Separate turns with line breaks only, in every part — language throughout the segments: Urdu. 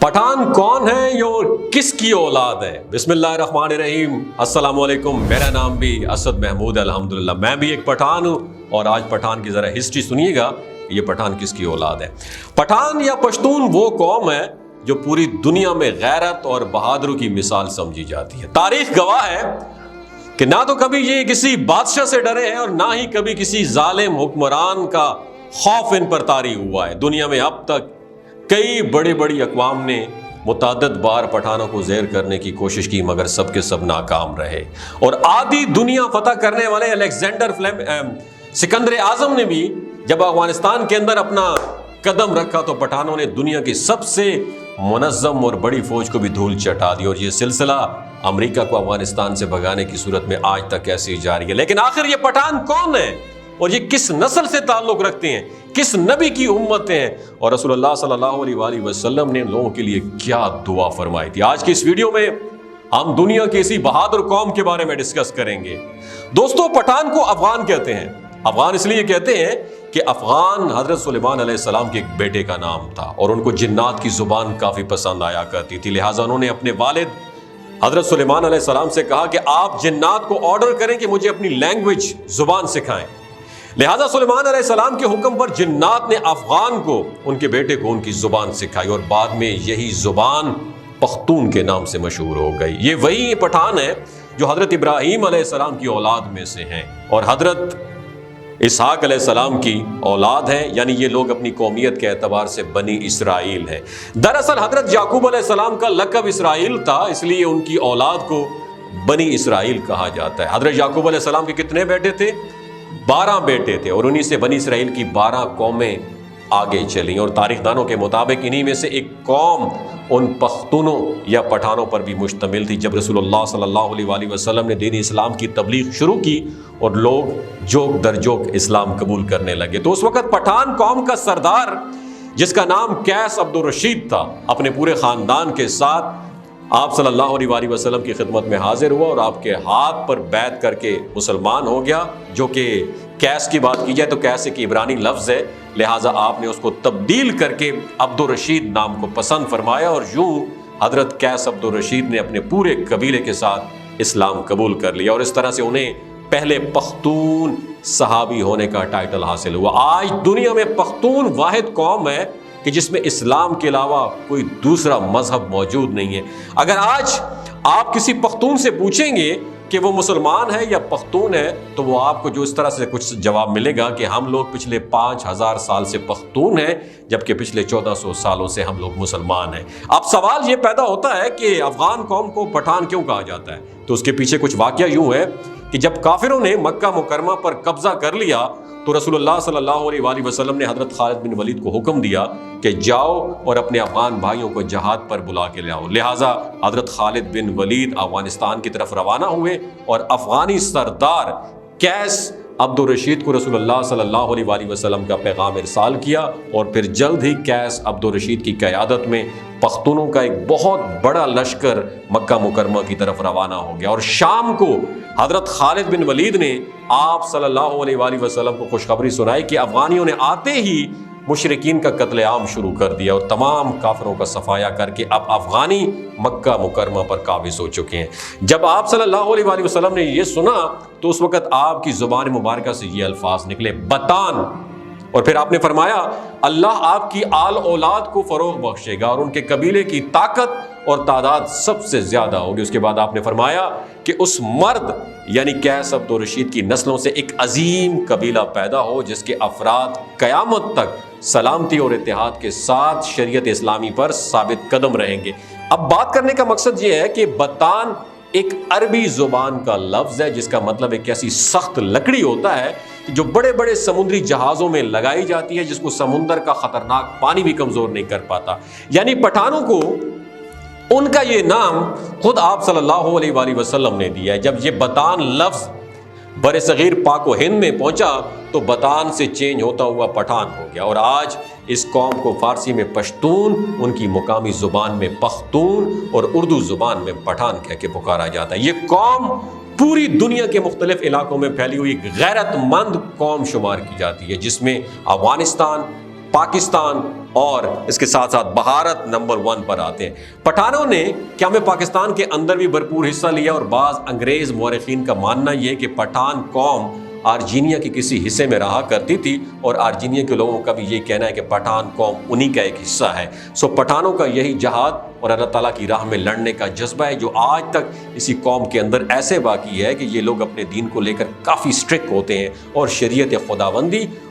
پٹھان کون ہے اور کس کی اولاد ہے؟ بسم اللہ الرحمن الرحیم، السلام علیکم۔ میرا نام بھی اسد محمود الحمدللہ، میں بھی ایک پٹھان ہوں، اور آج پٹھان کی ذرا ہسٹری سنیے گا، یہ پٹھان کس کی اولاد ہے۔ پٹھان یا پشتون وہ قوم ہے جو پوری دنیا میں غیرت اور بہادری کی مثال سمجھی جاتی ہے۔ تاریخ گواہ ہے کہ نہ تو کبھی یہ کسی بادشاہ سے ڈرے ہیں اور نہ ہی کبھی کسی ظالم حکمران کا خوف ان پر طاری ہوا ہے۔ دنیا میں اب تک کئی بڑی اقوام نے متعدد بار پٹھانوں کو زیر کرنے کی کوشش کی، مگر سب کے سب ناکام رہے، اور آدھی دنیا فتح کرنے والے الیگزینڈر سکندر اعظم نے بھی جب افغانستان کے اندر اپنا قدم رکھا تو پٹھانوں نے دنیا کی سب سے منظم اور بڑی فوج کو بھی دھول چٹا دی، اور یہ سلسلہ امریکہ کو افغانستان سے بھگانے کی صورت میں آج تک ایسے ہی جاری ہے۔ لیکن آخر یہ پٹھان کون ہے اور یہ کس نسل سے تعلق رکھتے ہیں، کس نبی کی امتیں ہیں، اور رسول اللہ صلی اللہ علیہ وآلہ وسلم نے لوگوں کے لیے کیا دعا فرمائی تھی؟ آج کی اس ویڈیو میں ہم دنیا کی اسی بہادر قوم کے بارے میں ڈسکس کریں گے۔ دوستو، پٹھان کو افغان کہتے ہیں۔ افغان اس لیے کہتے ہیں کہ افغان حضرت سلیمان علیہ السلام کے ایک بیٹے کا نام تھا، اور ان کو جنات کی زبان کافی پسند آیا کرتی تھی، لہٰذا انہوں نے اپنے والد حضرت سلیمان علیہ السلام سے کہا کہ آپ جنات کو آرڈر کریں کہ مجھے اپنی لینگویج زبان سکھائیں۔ لہٰذا سلیمان علیہ السلام کے حکم پر جنات نے افغان کو، ان کے بیٹے کو، ان کی زبان سکھائی، اور بعد میں یہی زبان پختون کے نام سے مشہور ہو گئی۔ یہ وہی پٹھان ہے جو حضرت ابراہیم علیہ السلام کی اولاد میں سے ہیں، اور حضرت اسحاق علیہ السلام کی اولاد ہیں، یعنی یہ لوگ اپنی قومیت کے اعتبار سے بنی اسرائیل ہیں۔ دراصل حضرت یعقوب علیہ السلام کا لقب اسرائیل تھا، اس لیے ان کی اولاد کو بنی اسرائیل کہا جاتا ہے۔ حضرت یعقوب علیہ السلام کے کتنے بیٹے تھے؟ 12 بیٹے تھے، اور انہی سے بنی اسرائیل کی 12 قومیں آگے چلیں، اور تاریخ دانوں کے مطابق انہی میں سے ایک قوم ان پختونوں یا پٹھانوں پر بھی مشتمل تھی۔ جب رسول اللہ صلی اللہ علیہ وآلہ وسلم نے دین اسلام کی تبلیغ شروع کی اور لوگ جوک در جوک اسلام قبول کرنے لگے، تو اس وقت پٹھان قوم کا سردار، جس کا نام قیس عبد الرشید تھا، اپنے پورے خاندان کے ساتھ آپ صلی اللہ علیہ وآلہ وسلم کی خدمت میں حاضر ہوا، اور آپ کے ہاتھ پر بیعت کر کے مسلمان ہو گیا، جو کہ قیس کی بات کی جائے تو قیس ایک عبرانی لفظ ہے، لہٰذا آپ نے اس کو تبدیل کر کے عبد الرشید نام کو پسند فرمایا، اور یوں حضرت قیس عبد الرشید نے اپنے پورے قبیلے کے ساتھ اسلام قبول کر لیا، اور اس طرح سے انہیں پہلے پختون صحابی ہونے کا ٹائٹل حاصل ہوا۔ آج دنیا میں پختون واحد قوم ہے کہ جس میں اسلام کے علاوہ کوئی دوسرا مذہب موجود نہیں ہے۔ اگر آج آپ کسی پختون سے پوچھیں گے کہ وہ مسلمان ہے یا پختون ہے، تو وہ آپ کو جو اس طرح سے کچھ جواب ملے گا کہ ہم لوگ پچھلے 5000 سال سے پختون ہیں، جبکہ پچھلے 1400 سالوں سے ہم لوگ مسلمان ہیں۔ اب سوال یہ پیدا ہوتا ہے کہ افغان قوم کو پٹھان کیوں کہا جاتا ہے؟ تو اس کے پیچھے کچھ واقعہ یوں ہے کہ جب کافروں نے مکہ مکرمہ پر قبضہ کر لیا تو رسول اللہ صلی اللہ علیہ وآلہ وسلم نے حضرت خالد بن ولید کو حکم دیا کہ جاؤ اور اپنے افغان بھائیوں کو جہاد پر بلا کے لاؤ۔ لہٰذا حضرت خالد بن ولید افغانستان کی طرف روانہ ہوئے، اور افغانی سردار قیس عبد الرشید کو رسول اللہ صلی اللہ علیہ وآلہ وسلم کا پیغام ارسال کیا، اور پھر جلد ہی قیس عبد الرشید کی قیادت میں پختونوں کا ایک بہت بڑا لشکر مکہ مکرمہ کی طرف روانہ ہو گیا، اور شام کو حضرت خالد بن ولید نے آپ صلی اللہ علیہ وآلہ وسلم کو خوشخبری سنائی کہ افغانیوں نے آتے ہی مشرکین کا قتل عام شروع کر دیا، اور تمام کافروں کا صفایا کر کے اب افغانی مکہ مکرمہ پر قابض ہو چکے ہیں۔ جب آپ صلی اللہ علیہ وآلہ وسلم نے یہ سنا تو اس وقت آپ کی زبان مبارکہ سے یہ الفاظ نکلے، بتان، اور پھر آپ نے فرمایا اللہ آپ کی آل اولاد کو فروغ بخشے گا اور ان کے قبیلے کی طاقت اور تعداد سب سے زیادہ ہوگی۔ اس کے بعد آپ نے فرمایا کہ اس مرد یعنی قیس عبد الرشید کی نسلوں سے ایک عظیم قبیلہ پیدا ہو جس کے افراد قیامت تک سلامتی اور اتحاد کے ساتھ شریعت اسلامی پر ثابت قدم رہیں گے۔ اب بات کرنے کا مقصد یہ ہے کہ بتان ایک عربی زبان کا لفظ ہے جس کا مطلب ایک ایسی سخت لکڑی ہوتا ہے جو بڑے بڑے سمندری جہازوں میں لگائی جاتی ہے، جس کو سمندر کا خطرناک پانی بھی کمزور نہیں کر پاتا۔ یعنی پٹھانوں کو ان کا یہ نام خود آپ صلی اللہ علیہ وآلہ وسلم نے دیا ہے۔ جب یہ بتان لفظ بر صغیر پاک و ہند میں پہنچا تو بتان سے چینج ہوتا ہوا پٹھان ہو گیا، اور آج اس قوم کو فارسی میں پشتون، ان کی مقامی زبان میں پختون اور اردو زبان میں پٹھان کہہ کے پکارا جاتا ہے۔ یہ قوم پوری دنیا کے مختلف علاقوں میں پھیلی ہوئی غیرت مند قوم شمار کی جاتی ہے، جس میں افغانستان، پاکستان اور اس کے ساتھ ساتھ بھارت نمبر 1 پر آتے ہیں۔ پٹھانوں نے قیام پاکستان کے اندر بھی بھرپور حصہ لیا، اور بعض انگریز مورخین کا ماننا یہ کہ پٹھان قوم آرجینیا کے کسی حصے میں رہا کرتی تھی، اور آرجینیا کے لوگوں کا بھی یہ کہنا ہے کہ پٹھان قوم انہی کا ایک حصہ ہے۔ سو پٹھانوں کا یہی جہاد اور اللہ تعالیٰ کی راہ میں لڑنے کا جذبہ ہے جو آج تک اسی قوم کے اندر ایسے باقی ہے کہ یہ لوگ اپنے دین کو لے کر کافی سٹرکٹ ہوتے ہیں، اور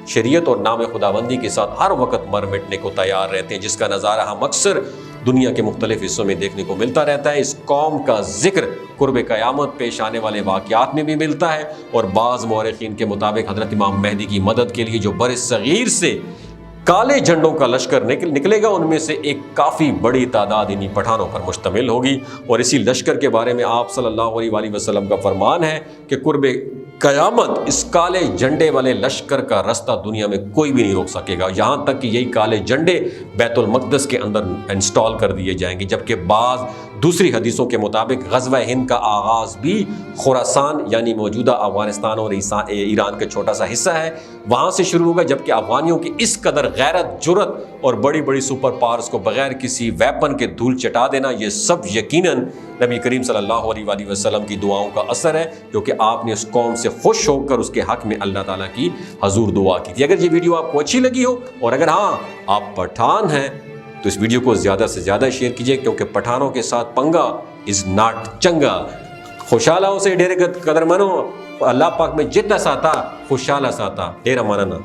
شریعت اور نام خداوندی کے ساتھ ہر وقت مر مٹنے کو تیار رہتے ہیں، جس کا نظارہ ہم اکثر دنیا کے مختلف حصوں میں دیکھنے کو ملتا رہتا ہے۔ اس قوم کا ذکر قرب قیامت پیش آنے والے واقعات میں بھی ملتا ہے، اور بعض مورخین کے مطابق حضرت امام مہدی کی مدد کے لیے جو بر صغیر سے کالے جھنڈوں کا لشکر نکلے گا، ان میں سے ایک کافی بڑی تعداد انہی پٹھانوں پر مشتمل ہوگی۔ اور اسی لشکر کے بارے میں آپ صلی اللہ علیہ وآلہ وسلم کا فرمان ہے کہ قرب قیامت اس کالے جھنڈے والے لشکر کا رستہ دنیا میں کوئی بھی نہیں روک سکے گا، یہاں تک کہ یہی کالے جھنڈے بیت المقدس کے اندر انسٹال کر دیے جائیں گے۔ جبکہ بعض دوسری حدیثوں کے مطابق غزوہ ہند کا آغاز بھی خراسان یعنی موجودہ افغانستان اور ایران کا چھوٹا سا حصہ ہے وہاں سے شروع ہوگا، جبکہ افغانیوں کی اس قدر غیرت، جرت اور بڑی بڑی سپر پاورز کو بغیر کسی ویپن کے دھول چٹا دینا، یہ سب یقیناً نبی کریم صلی اللہ علیہ وآلہ وسلم کی دعاؤں کا اثر ہے، کیونکہ آپ نے اس قوم سے خوش ہو کر اس کے حق میں اللہ تعالیٰ کی حضور دعا کی تھی۔ اگر یہ ویڈیو آپ کو اچھی لگی ہو، اور اگر ہاں آپ پٹھان ہیں، تو اس ویڈیو کو زیادہ سے زیادہ شیئر کیجئے، کیونکہ پٹھانوں کے ساتھ پنگا از ناٹ چنگا۔ خوشحالہ ہو سے ڈیرے قدر منو، اللہ پاک میں جتنا ساتا خوشحالہ ساتا ڈیرا مننا۔